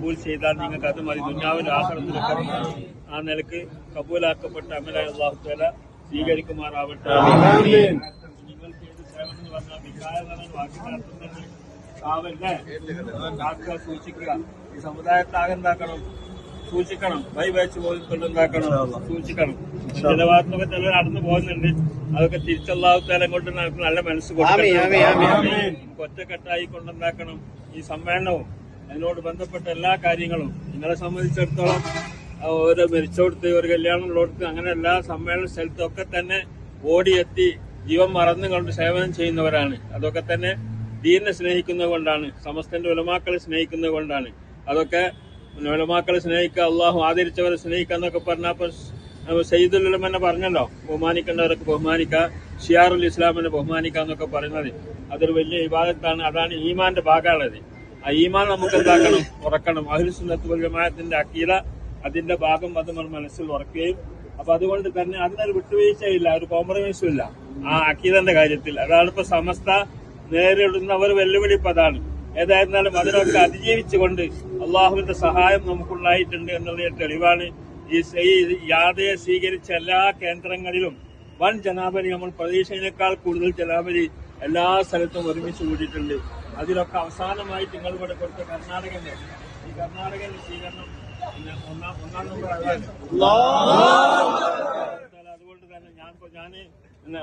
കബൂൽ ചെയ്താൽ നിങ്ങൾക്ക് അത് മതി. ദുനിയാവിൽ ആഖിറത്തിലൊക്കെ ആ നിലക്ക് കബൂലാക്കപ്പെട്ട അമലായി അല്ലാഹു തആല സ്വീകരിക്കുമാറാവട്ടെ. നിങ്ങൾ ചെയ്ത സേവനം എന്ന് പറഞ്ഞാൽ വികാരം വാക്കി നടത്തുന്നത് കാവല്ലേ കാക്കുക, സൂക്ഷിക്കുക. ഈ സമുദായത്താകെ എന്താക്കണം? സൂക്ഷിക്കണം. വെച്ച് പോയിക്കൊണ്ടുണ്ടാക്കണം, സൂക്ഷിക്കണം. ചില ഭാഗത്തൊക്കെ ചിലർ നടന്നു പോകുന്നുണ്ട്. അതൊക്കെ തിരിച്ചല്ലാഹു തആല കൊണ്ട് നമുക്ക് നല്ല മനസ്സ് കൊടുക്കണം. ഒറ്റക്കെട്ടായി കൊണ്ടുണ്ടാക്കണം ഈ സമ്മേളനവും അതിനോട് ബന്ധപ്പെട്ട എല്ലാ കാര്യങ്ങളും. നിങ്ങളെ സംബന്ധിച്ചിടത്തോളം ഓരോ മരിച്ചോടത്ത് ഒരു കല്യാണമുള്ളടത്ത് അങ്ങനെ എല്ലാ സമ്മേളന സ്ഥലത്തൊക്കെ തന്നെ ഓടിയെത്തി ജീവൻ മറന്നുകൊണ്ട് സേവനം ചെയ്യുന്നവരാണ്. അതൊക്കെ തന്നെ ദീനിനെ സ്നേഹിക്കുന്നത് കൊണ്ടാണ്, സമസ്തന്റെ ഉലമാക്കളെ സ്നേഹിക്കുന്നത് കൊണ്ടാണ്. അതൊക്കെ ഉലമാക്കളെ സ്നേഹിക്കുക, അള്ളാഹു ആദരിച്ചവരെ സ്നേഹിക്കുക എന്നൊക്കെ പറഞ്ഞപ്പോൾ സയ്യിദുൽ ഉലമ തന്നെ പറഞ്ഞല്ലോ, ബഹുമാനിക്കേണ്ടവരൊക്കെ ബഹുമാനിക്കുക, ഷിയാറുൽ ഇസ്ലാമിനെ ബഹുമാനിക്കുക എന്നൊക്കെ പറയുന്നത് അതൊരു വലിയ ഇബാദത്താണ്. അതാണ് ഈമാന്റെ ഭാഗമാണത്. ആ ഈമാൻ നമുക്ക് എന്താക്കണം? ഉറക്കണം. അഹ്ലു സുന്നത്ത് വൽ ജമാഅത്തിന്റെ അഖീദ അതിന്റെ ഭാഗം അത് നമ്മൾ മനസ്സിൽ ഉറക്കുകയും അപ്പൊ അതുകൊണ്ട് തന്നെ അതിനൊരു വിട്ടുവീഴ്ചയില്ല, ഒരു കോംപ്രമൈസും ഇല്ല ആ അഖീദന്റെ കാര്യത്തിൽ. അതാണ് ഇപ്പൊ സമസ്ത നേരിടുന്ന ഒരു വെല്ലുവിളി ഇപ്പൊ അതാണ്. ഏതായിരുന്നാലും അതിനൊക്കെ അതിജീവിച്ചുകൊണ്ട് അള്ളാഹുവിന്റെ സഹായം നമുക്കുണ്ടായിട്ടുണ്ട് എന്നുള്ള തെളിവാണ് ഈ യാതയെ സ്വീകരിച്ച എല്ലാ കേന്ദ്രങ്ങളിലും വൻ ജനാബലി, നമ്മൾ പ്രതീക്ഷയിനേക്കാൾ കൂടുതൽ ജനാബലി എല്ലാ സ്ഥലത്തും ഒരുമിച്ച് കൂടിയിട്ടുണ്ട്. അതിലൊക്കെ അവസാനമായി നിങ്ങൾ ഇവിടെ കൊടുത്ത കർണാടകന്റെ ഈ കർണാടകന്റെ സ്വീകരണം ഒന്നാം നമ്പർ അതാണ്. അതുകൊണ്ട് തന്നെ ഞാൻ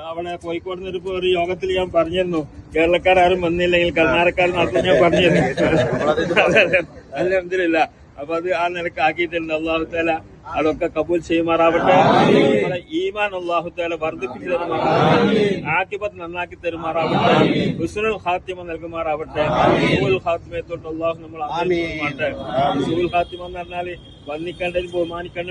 അവിടെ കോഴിക്കോട് നിന്ന് ഒരു യോഗത്തിൽ ഞാൻ പറഞ്ഞിരുന്നു, കേരളക്കാരും വന്നില്ലെങ്കിൽ കർണാടകക്കാർ നടത്തും ഞാൻ പറഞ്ഞിരുന്നു. അൽഹംദുലില്ലാ. അപ്പൊ അത് ആ നിലക്ക് ആക്കിയിട്ടുണ്ട്. അല്ലാഹു തആല അതൊക്കെ കബൂൽ ചെയ്യുമാറാവട്ടെ. നമ്മളെ ഈമാൻ അല്ലാഹു തആല വർദ്ധിപ്പിച്ചു തരുമാറാവട്ടെ. ആഖിബത്ത് നന്നാക്കി തരുമാറാവട്ടെ. ഹുസ്നുൽ ഖാത്തിമ നൽകുമാറാവട്ടെ. സൂഉൽ ഖാത്തിമയെ തൊട്ട് അല്ലാഹു നമ്മൾ ആമീൻ. സൂഉൽ ഖാത്തിമ എന്ന് പറഞ്ഞാൽ വന്നിക്കേണ്ടതിൽ ബഹുമാനിക്കേണ്ട